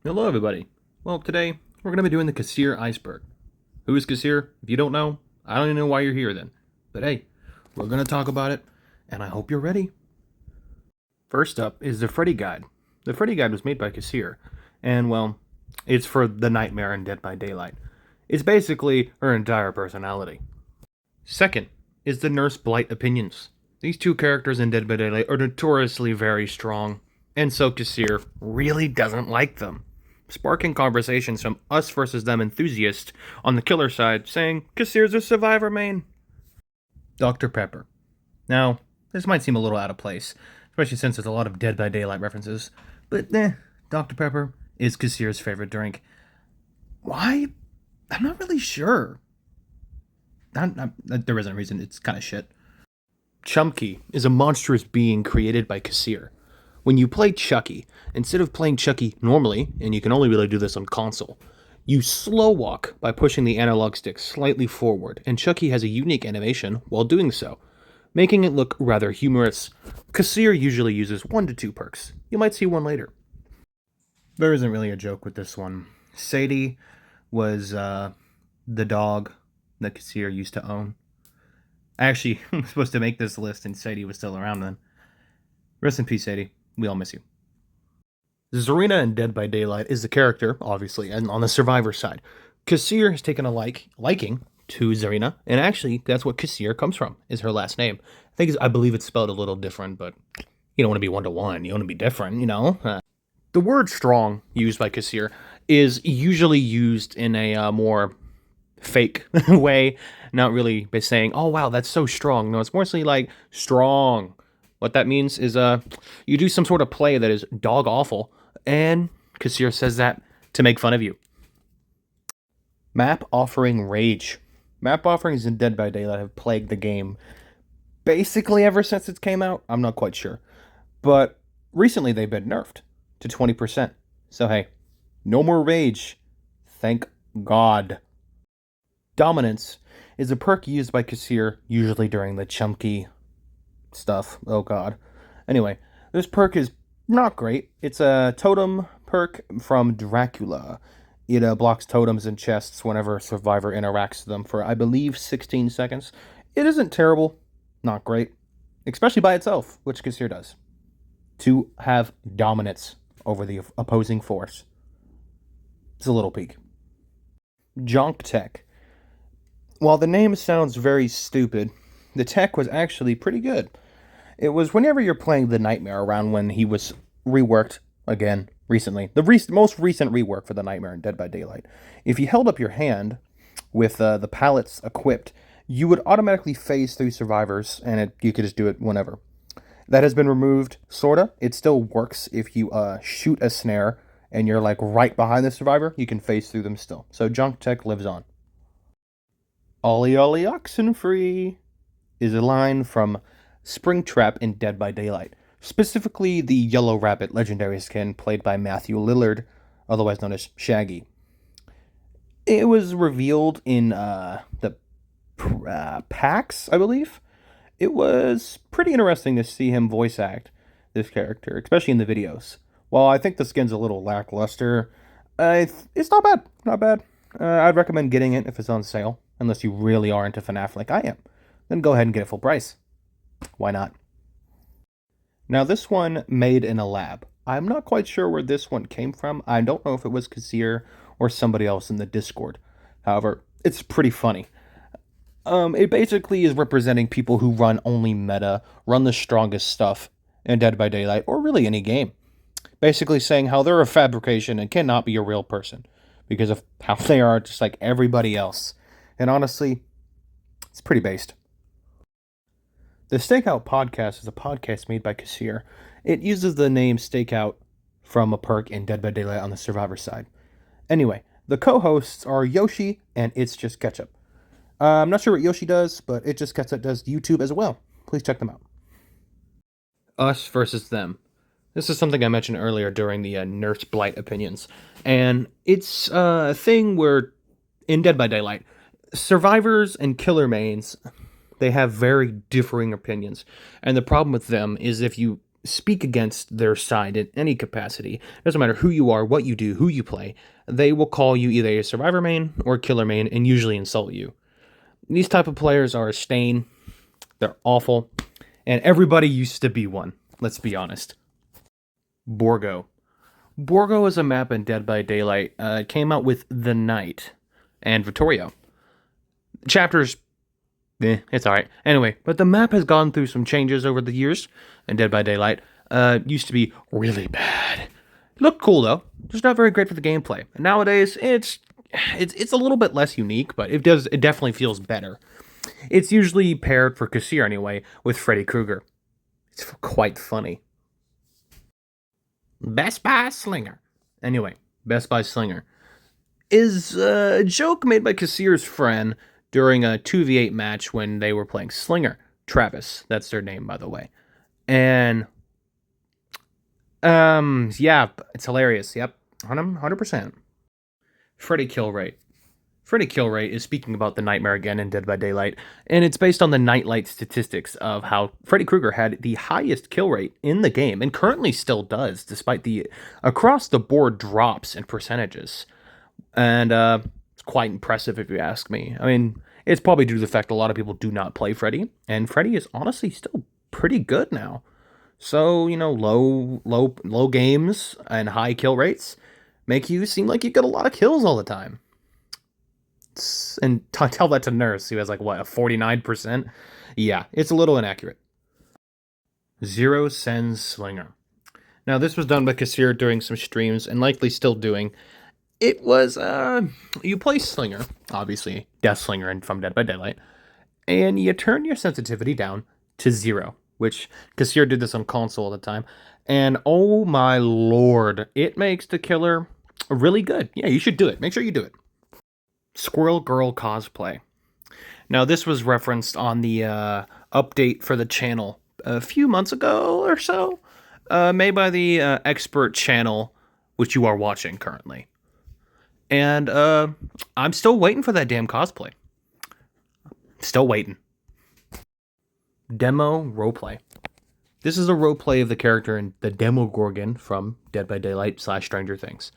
Hello, everybody. Well, today we're going to be doing the Kuhssir Iceberg. Who is Kuhssir? If you don't know, I don't even know why you're here then. But hey, we're going to talk about it, and I hope you're ready. First up is the Freddy Guide. The Freddy Guide was made by Kuhssir, and well, it's for the Nightmare in Dead by Daylight. It's basically her entire personality. Second is the Nurse Blight opinions. These two characters in Dead by Daylight are notoriously very strong, and so Kuhssir really doesn't like them, sparking conversations from us versus them enthusiasts on the killer side, saying Kuhssir's a survivor main. Dr. Pepper. Now, this might seem a little out of place, especially since there's a lot of Dead by Daylight references, but Dr. Pepper is Kuhssir's favorite drink. Why? I'm not really sure. There isn't a reason, it's kind of shit. Chumkey is a monstrous being created by Kuhssir. When you play Chucky, instead of playing Chucky normally, and you can only really do this on console, you slow walk by pushing the analog stick slightly forward, and Chucky has a unique animation while doing so, making it look rather humorous. Kuhssir usually uses 1 to 2 perks. You might see one later. There isn't really a joke with this one. Sadie was the dog that Kuhssir used to own. I actually was supposed to make this list, and Sadie was still around then. Rest in peace, Sadie. We all miss you. Zarina in Dead by Daylight is the character, obviously, and on the survivor side. Kuhssir has taken a liking to Zarina, and actually, that's what Kuhssir comes from, is her last name. I believe it's spelled a little different, but you don't want to be one-to-one. You want to be different, you know? The word strong, used by Kuhssir, is usually used in a more fake way, not really by saying, oh, wow, that's so strong. No, it's mostly like, strong. What that means is you do some sort of play that is dog awful, and Kuhssir says that to make fun of you. Map offering rage. Map offerings in Dead by Daylight have plagued the game basically ever since it came out. I'm not quite sure. But recently they've been nerfed to 20%. So hey, no more rage. Thank God. Dominance is a perk used by Kuhssir usually during the chunky stuff. Oh god. Anyway, this perk is not great. It's a totem perk from Dracula. It blocks totems and chests whenever a survivor interacts with them for, I believe, 16 seconds. It isn't terrible. Not great. Especially by itself, which Kuhssir does. To have dominance over the opposing force. It's a little peek. Jonk Tech. While the name sounds very stupid, the tech was actually pretty good. It was whenever you're playing the Nightmare around when he was reworked again recently. The most recent rework for the Nightmare in Dead by Daylight. If you held up your hand with the pallets equipped, you would automatically phase through survivors, and you could just do it whenever. That has been removed, sorta. It still works if you shoot a snare and you're like right behind the survivor. You can phase through them still. So Junk Tech lives on. Ollie Ollie Oxenfree is a line from Springtrap in Dead by Daylight. Specifically, the Yellow Rabbit legendary skin played by Matthew Lillard, otherwise known as Shaggy. It was revealed in the PAX, I believe. It was pretty interesting to see him voice act this character, especially in the videos. While I think the skin's a little lackluster, it's not bad. Not bad. I'd recommend getting it if it's on sale, unless you really are into FNAF like I am. Then go ahead and get it full price. Why not? Now this one made in a lab. I'm not quite sure where this one came from. I don't know if it was Kuhssir or somebody else in the Discord. However, it's pretty funny. It basically is representing people who run only meta, run the strongest stuff in Dead by Daylight, or really any game. Basically saying how they're a fabrication and cannot be a real person because of how they are just like everybody else. And honestly, it's pretty based. The Stakeout Podcast is a podcast made by Kuhssir. It uses the name Stakeout from a perk in Dead by Daylight on the Survivor side. Anyway, the co-hosts are Yoshi and It's Just Ketchup. I'm not sure what Yoshi does, but It's Just Ketchup does YouTube as well. Please check them out. Us versus them. This is something I mentioned earlier during the Nurse Blight opinions. And it's a thing where, in Dead by Daylight, survivors and killer mains, they have very differing opinions. And the problem with them is if you speak against their side in any capacity, doesn't matter who you are, what you do, who you play, they will call you either a survivor main or a killer main and usually insult you. These type of players are a stain. They're awful. And everybody used to be one. Let's be honest. Borgo. Borgo is a map in Dead by Daylight. It came out with The Night and Vittorio. Chapters, it's alright. Anyway, but the map has gone through some changes over the years, and Dead by Daylight used to be really bad. Looked cool though, just not very great for the gameplay. And nowadays, it's a little bit less unique, but it definitely feels better. It's usually paired for Kuhssir anyway with Freddy Krueger. It's quite funny. Best Buy Slinger. Anyway, Best Buy Slinger is a joke made by Kuhssir's friend during a 2v8 match when they were playing Slinger. Travis, that's their name, by the way. And, yeah, it's hilarious. Yep, 100%. Freddy kill rate. Freddy kill rate is speaking about the Nightmare again in Dead by Daylight, and it's based on the Nightlight statistics of how Freddy Krueger had the highest kill rate in the game, and currently still does, despite the across-the-board drops in percentages. And it's quite impressive if you ask me. I mean, it's probably due to the fact a lot of people do not play Freddy, and Freddy is honestly still pretty good now. So, you know, low games and high kill rates make you seem like you get a lot of kills all the time. And tell that to Nurse, who has like, what, a 49%? Yeah, it's a little inaccurate. Zero Sens Slinger. Now, this was done by Kuhssir during some streams, and likely still doing. It was, you play Slinger, obviously, Death Slinger from Dead by Daylight, and you turn your sensitivity down to 0, which Kuhssir did this on console all the time, and oh my lord, it makes the killer really good. Yeah, you should do it. Make sure you do it. Squirrel Girl cosplay. Now, this was referenced on the update for the channel a few months ago or so, made by the expert channel, which you are watching currently. And I'm still waiting for that damn cosplay. Still waiting. Demo roleplay. This is a roleplay of the character in the Demogorgon from Dead by Daylight / Stranger Things.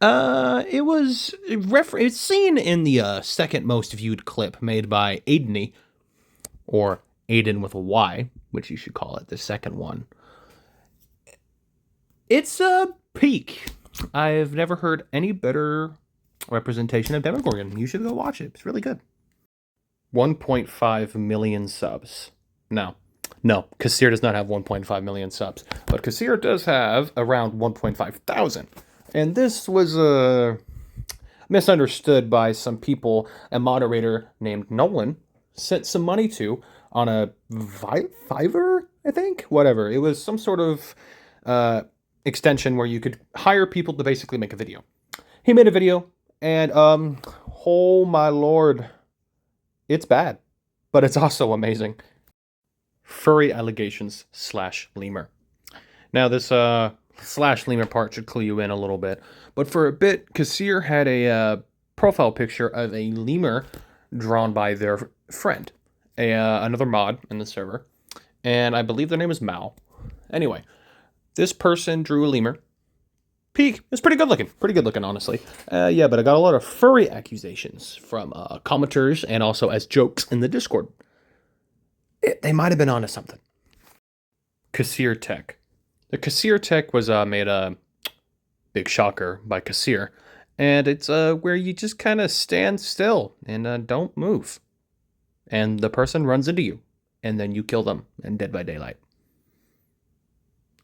It's seen in the second most viewed clip made by Aideny, or Aiden with a Y, which you should call it, the second one. It's a peak. I've never heard any better representation of Demogorgon. You should go watch it. It's really good. 1.5 million subs. No, Kuhssir does not have 1.5 million subs, but Kuhssir does have around 1.5 thousand. And this was misunderstood by some people. A moderator named Nolan sent some money to on a Fiverr, I think? Whatever. It was some sort of extension where you could hire people to basically make a video. He made a video, and oh my lord, it's bad, but it's also amazing. Furry allegations / lemur. Now this / lemur part should clue you in a little bit. But for a bit, Kuhssir had a profile picture of a lemur drawn by their friend, another mod in the server, and I believe their name is Mal. Anyway, this person drew a lemur. Peak. It's pretty good looking, honestly. Yeah, but I got a lot of furry accusations from commenters and also as jokes in the Discord. They might have been onto something. Kuhssir Tech. The Kuhssir Tech was made a big shocker by Kuhssir, and it's where you just kind of stand still and don't move, and the person runs into you, and then you kill them in Dead by Daylight.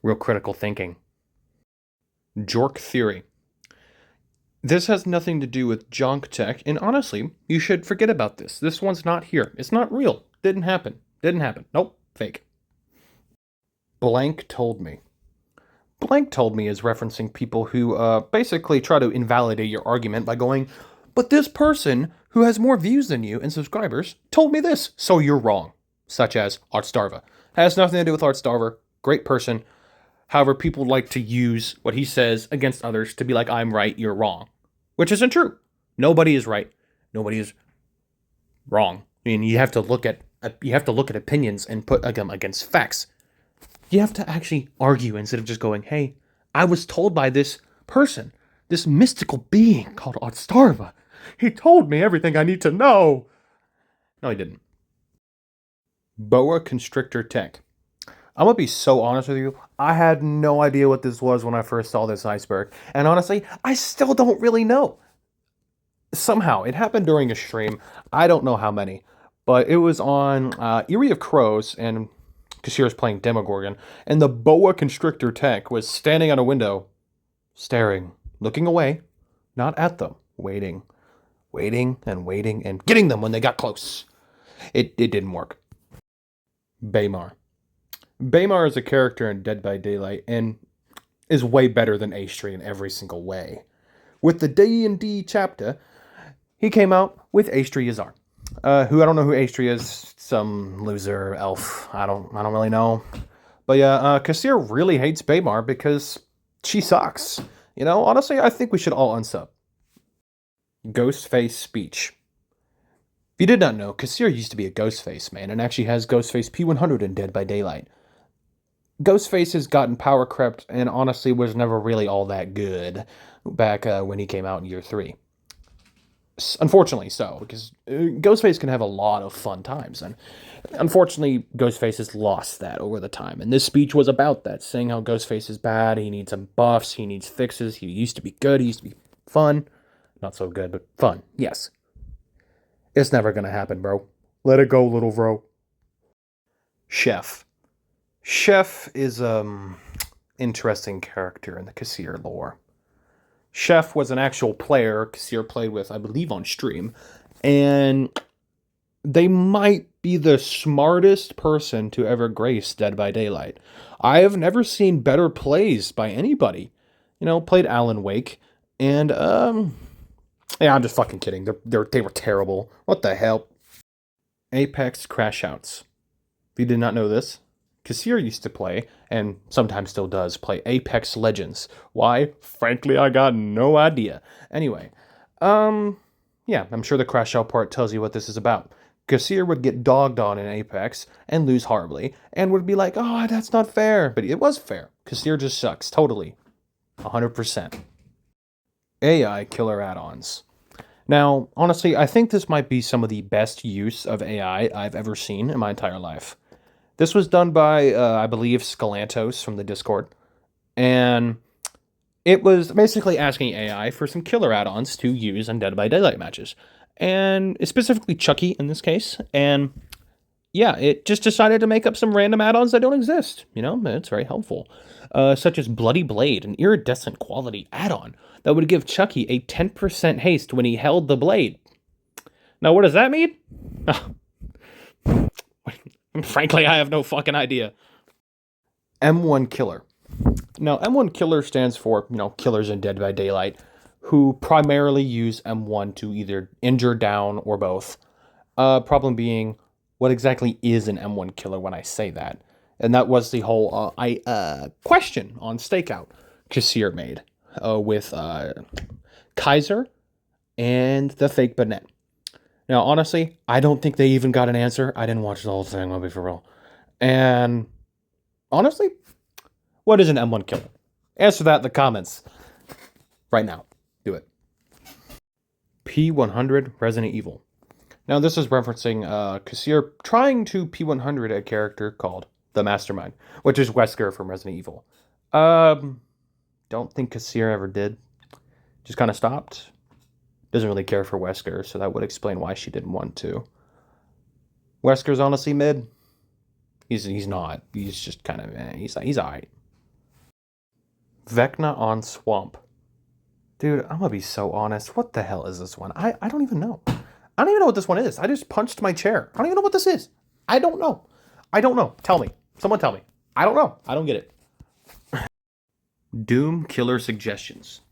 Real critical thinking. Jork Theory. This has nothing to do with Jonk Tech, and honestly, you should forget about this. This one's not here. It's not real. Didn't happen. Nope. Fake. Blank told me. Blank told me is referencing people who basically try to invalidate your argument by going, but this person who has more views than you and subscribers told me this, so you're wrong. Such as Artstarva. Has nothing to do with Artstarva. Great person. However, people like to use what he says against others to be like, I'm right, you're wrong. Which isn't true. Nobody is right. Nobody is wrong. I mean, you have to look at opinions and put them against facts. You have to actually argue instead of just going, hey, I was told by this person, this mystical being called Otstarva. He told me everything I need to know. No, he didn't. Boa Constrictor Tech. I'm gonna be so honest with you. I had no idea what this was when I first saw this iceberg. And honestly, I still don't really know. Somehow, it happened during a stream. I don't know how many. But it was on Eerie of Crows, and Kuhssir was playing Demogorgon. And the Boa Constrictor Tech was standing on a window, staring, looking away, not at them, waiting, and getting them when they got close. It didn't work. Baymar. Baymar is a character in Dead by Daylight and is way better than Astri in every single way. With the D&D chapter, he came out with Astri Yazar, who I don't know who Astri is, some loser elf. I don't really know. But yeah, Kuhssir really hates Baymar because she sucks. You know, honestly, I think we should all unsub. Ghostface speech. If you did not know, Kuhssir used to be a Ghostface, man, and actually has Ghostface P100 in Dead by Daylight. Ghostface has gotten power crept and honestly was never really all that good back when he came out in year 3. Unfortunately so, because Ghostface can have a lot of fun times, and unfortunately Ghostface has lost that over the time, and this speech was about that, saying how Ghostface is bad, he needs some buffs, he needs fixes, he used to be good, he used to be fun. Not so good, but fun, yes. It's never gonna happen, bro. Let it go, little bro. Chef. Chef is interesting character in the Kuhssir lore. Chef was an actual player Kuhssir played with, I believe, on stream, and they might be the smartest person to ever grace Dead by Daylight. I have never seen better plays by anybody. You know, played Alan Wake, and yeah, I'm just fucking kidding. They were terrible. What the hell? Apex Crash Outs. If you did not know this, Kuhssir used to play, and sometimes still does, play Apex Legends. Why? Frankly, I got no idea. Anyway, yeah, I'm sure the crash out part tells you what this is about. Kuhssir would get dogged on in Apex and lose horribly, and would be like, oh, that's not fair. But it was fair. Kuhssir just sucks, totally. 100%. AI killer add-ons. Now, honestly, I think this might be some of the best use of AI I've ever seen in my entire life. This was done by, I believe, Scalantos from the Discord. And it was basically asking AI for some killer add-ons to use in Dead by Daylight matches. And specifically Chucky in this case. And yeah, it just decided to make up some random add-ons that don't exist. You know, it's very helpful. Such as Bloody Blade, an iridescent quality add-on that would give Chucky a 10% haste when he held the blade. Now, what does that mean? Frankly, I have no fucking idea. M1 Killer. Now, M1 Killer stands for, killers in Dead by Daylight who primarily use M1 to either injure, down, or both. Problem being, what exactly is an M1 Killer when I say that? And that was the whole question on Stakeout Kuhssir made with Kaiser and the fake Bennett. Now, honestly, I don't think they even got an answer. I didn't watch the whole thing, I'll be for real. And honestly, what is an M1 killer? Answer that in the comments. Right now. Do it. P100 Resident Evil. Now, this is referencing Kuhssir trying to P100 a character called the Mastermind, which is Wesker from Resident Evil. Don't think Kuhssir ever did. Just kind of stopped. Doesn't really care for Wesker, so that would explain why she didn't want to. Wesker's honestly mid. He's not. He's just kind of he's alright. Vecna on Swamp. Dude, I'm gonna be so honest. What the hell is this one? I don't even know. I don't even know what this one is. I just punched my chair. I don't even know what this is. I don't know. Tell me. Someone tell me. I don't know. I don't get it. Doom Killer Suggestions.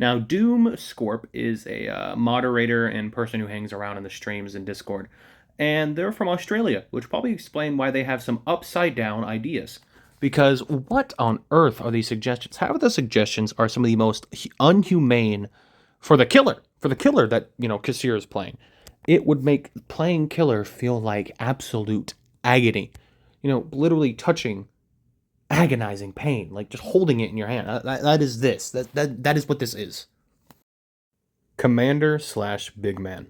Now, Doom Scorp is a moderator and person who hangs around in the streams and Discord. And they're from Australia, which probably explain why they have some upside-down ideas. Because what on earth are these suggestions? Half of the suggestions are some of the most unhumane for the killer that, Kuhssir is playing. It would make playing killer feel like absolute agony. Literally touching agonizing pain, like just holding it in your hand. That is this. That is what this is. Commander slash big man.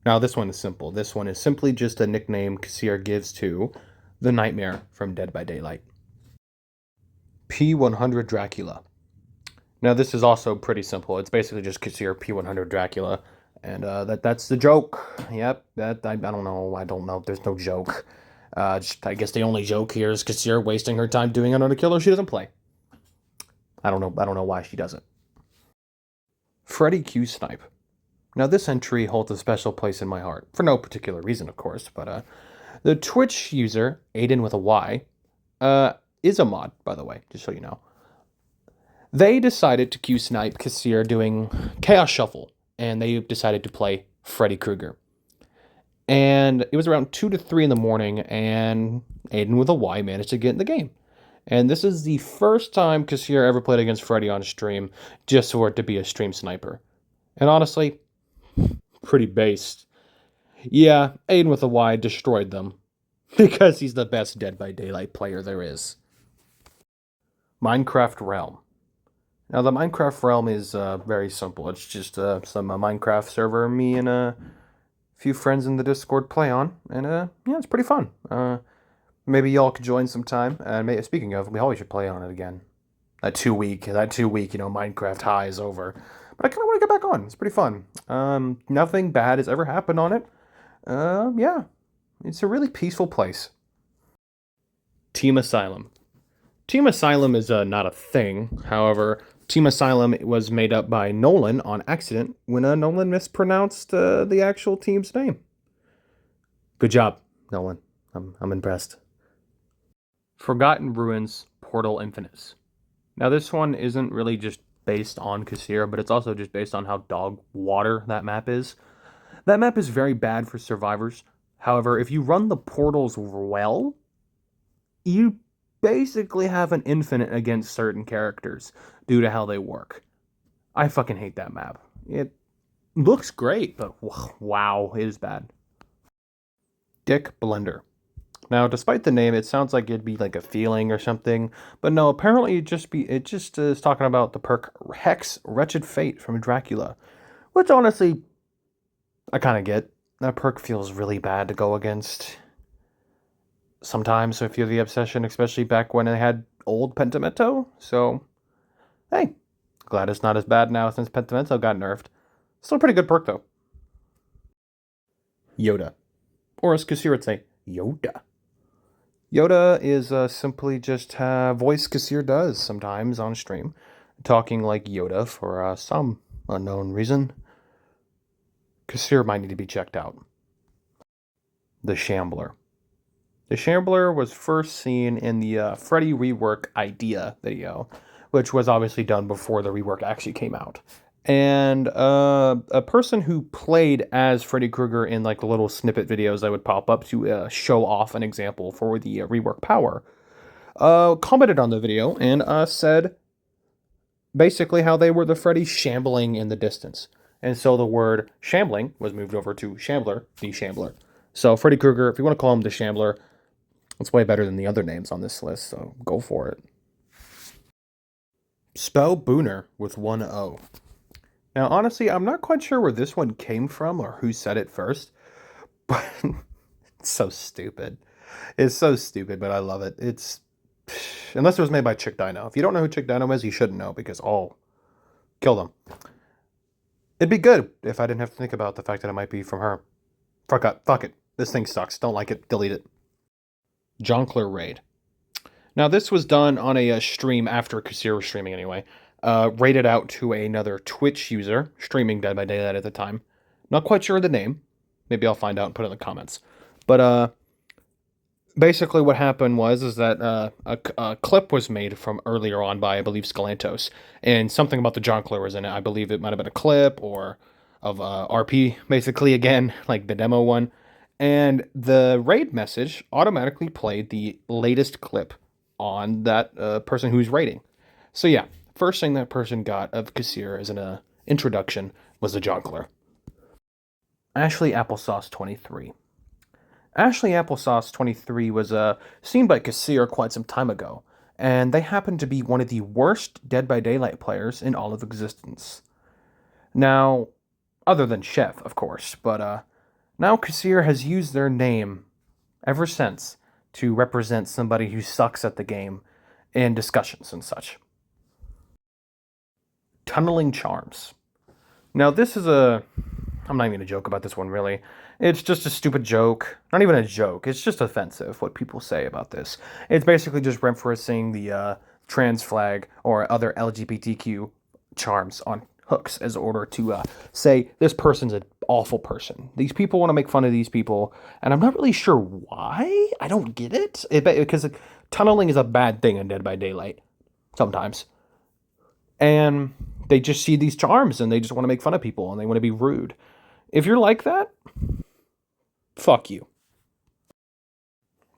Now this one is simple. This one is simply just a nickname Kuhssir gives to the Nightmare from Dead by Daylight. P100 Dracula. Now this is also pretty simple. It's basically just Kuhssir P100 Dracula, and that's the joke. Yep. That I don't know. I don't know. There's no joke. I guess the only joke here is Kuhssir wasting her time doing another killer she doesn't play. I don't know. I don't know why she doesn't. Freddy Q Snipe. Now this entry holds a special place in my heart for no particular reason, of course. But the Twitch user Aiden with a Y is a mod, by the way, just so you know. They decided to Q Snipe Kuhssir doing Chaos Shuffle, and they decided to play Freddy Krueger. And it was around 2 to 3 in the morning, and Aiden with a Y managed to get in the game. And this is the first time Kuhssir ever played against Freddy on stream, just for it to be a stream sniper. And honestly, pretty based. Yeah, Aiden with a Y destroyed them, because he's the best Dead by Daylight player there is. Minecraft Realm. Now, the Minecraft Realm is very simple. It's just some Minecraft server me and a few friends in the Discord play on, and yeah, it's pretty fun. Maybe y'all could join sometime. And speaking of, we always should play on it again. That 2 week, Minecraft high is over. But I kind of want to get back on. It's pretty fun. Nothing bad has ever happened on it. Yeah, it's a really peaceful place. Team Asylum. Team Asylum is not a thing. However, Team Asylum was made up by Nolan on accident when Nolan mispronounced the actual team's name. Good job, Nolan. I'm impressed. Forgotten Ruins Portal Infamous. Now this one isn't really just based on Kuhssir, but it's also just based on how dog water that map is. That map is very bad for survivors. However, if you run the portals well, you basically have an infinite against certain characters due to how they work. I fucking hate that map. It looks great, but wow, it is bad. Dick Blender. Now, despite the name, it sounds like it'd be like a feeling or something, but no, apparently it just is talking about the perk Hex Wretched Fate from Dracula, which honestly, I kind of get. That perk feels really bad to go against sometimes if you have the obsession, especially back when they had old Pentimento. So, hey, glad it's not as bad now since Pentimento got nerfed. Still a pretty good perk though. Yoda, or as Kuhssir would say, Yoda. Yoda is simply just voice Kuhssir does sometimes on stream, talking like Yoda for some unknown reason. Kuhssir might need to be checked out. The Shambler. The Shambler was first seen in the Freddy rework idea video, which was obviously done before the rework actually came out. And a person who played as Freddy Krueger in like the little snippet videos that would pop up to show off an example for the rework power, commented on the video and said basically how they were the Freddy shambling in the distance. And so the word shambling was moved over to Shambler, the Shambler. So Freddy Krueger, if you want to call him the Shambler, it's way better than the other names on this list, so go for it. Spell Booner with 1 O. Now, honestly, I'm not quite sure where this one came from or who said it first, but it's so stupid. It's so stupid, but I love it. It's unless it was made by Chick Dino. If you don't know who Chick Dino is, you shouldn't know because kill them. It'd be good if I didn't have to think about the fact that it might be from her. Fuck it. This thing sucks. Don't like it. Delete it. Jonkler Raid. Now, this was done on a stream after Kuhssir was streaming anyway. Rated out to another Twitch user streaming Dead by Daylight at the time. Not quite sure of the name. Maybe I'll find out and put it in the comments. But basically what happened was that a clip was made from earlier on by, I believe, Scalantos. And something about the Jonkler was in it. I believe it might have been a clip or of RP, basically, again, like the demo one. And the raid message automatically played the latest clip on that person who's raiding. So yeah, first thing that person got of Kuhssir as an introduction was the Jonkler. Ashley Applesauce 23. Ashley Applesauce 23 was seen by Kuhssir quite some time ago, and they happen to be one of the worst Dead by Daylight players in all of existence. Now, other than Chef, of course, but now Kuhssir has used their name ever since to represent somebody who sucks at the game in discussions and such. Tunneling charms. Now, this is a. I'm not even going to joke about this one, really. It's just a stupid joke. Not even a joke. It's just offensive what people say about this. It's basically just referencing the trans flag or other LGBTQ charms on hooks as order to say this person's an awful person. These people want to make fun of these people, and I'm not really sure why. I don't get it. Because tunneling is a bad thing in Dead by Daylight sometimes. And they just see these charms and they just want to make fun of people and they want to be rude. If you're like that, fuck you.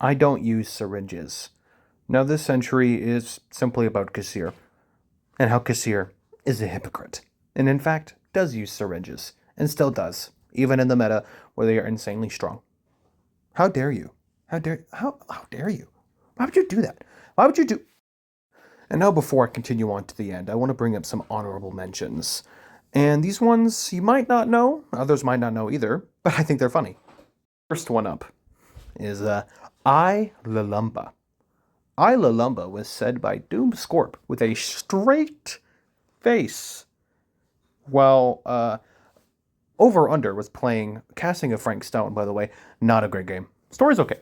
I don't use syringes. Now, this entry is simply about Kuhssir and how Kuhssir is a hypocrite. And in fact, does use syringes and still does, even in the meta where they are insanely strong. How dare you? How dare you? Why would you do that? Why would you do... And now, before I continue on to the end, I want to bring up some honorable mentions. And these ones you might not know, others might not know either, but I think they're funny. First one up is I Lalumba. I Lalumba was said by Doom Scorp with a straight face. While Over Under was playing Casting of Frank Stone, by the way, not a great game. Story's okay.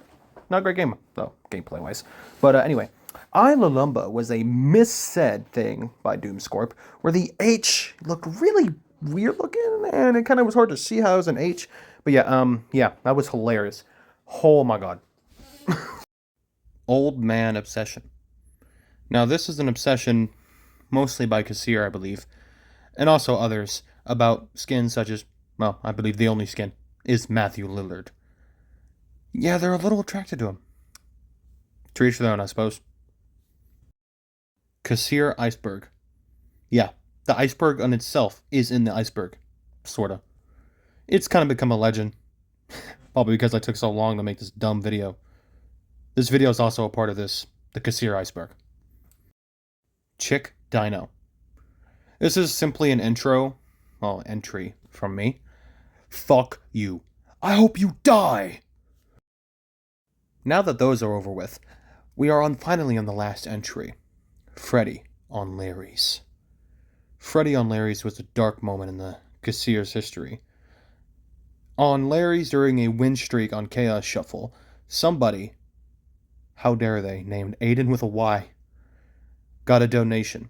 Not a great game, though, gameplay-wise. But anyway, I Lalumba was a missaid thing by Doomscorp, where the H looked really weird looking, and it kind of was hard to see how it was an H. But yeah, that was hilarious. Oh my god. Old Man Obsession. Now, this is an obsession mostly by Kuhssir, I believe, and also others, about skins such as, well, I believe the only skin is Matthew Lillard. Yeah, they're a little attracted to him. To each their own, I suppose. Kuhssir Iceberg. Yeah, the iceberg on itself is in the iceberg. Sorta. It's kind of become a legend. Probably because I took so long to make this dumb video. This video is also a part of this, the Kuhssir Iceberg. Chick Dino. This is simply an entry from me. Fuck you. I hope you die! Now that those are over with, we are finally on the last entry. Freddy on Larry's. Freddy on Larry's was a dark moment in the Kuhssir's history. On Larry's, during a win streak on Chaos Shuffle, somebody, how dare they, named Aiden with a Y, got a donation.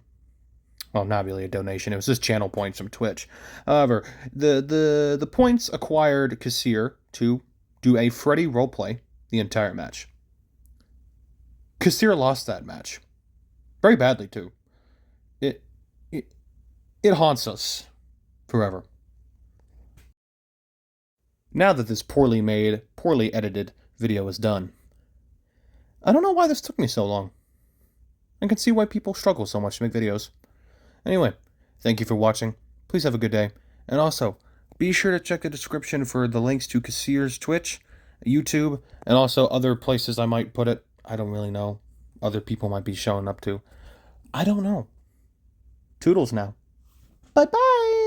Well, not really a donation, it was just channel points from Twitch. However, the points acquired Kuhssir to do a Freddy roleplay the entire match. Kuhssir lost that match. Very badly, too. It haunts us forever. Now that this poorly made, poorly edited video is done, I don't know why this took me so long. I can see why people struggle so much to make videos. Anyway, thank you for watching. Please have a good day. And also, be sure to check the description for the links to Kuhssir's Twitch, YouTube, and also other places I might put it. I don't really know. Other people might be showing up to. I don't know. Toodles now. Bye-bye!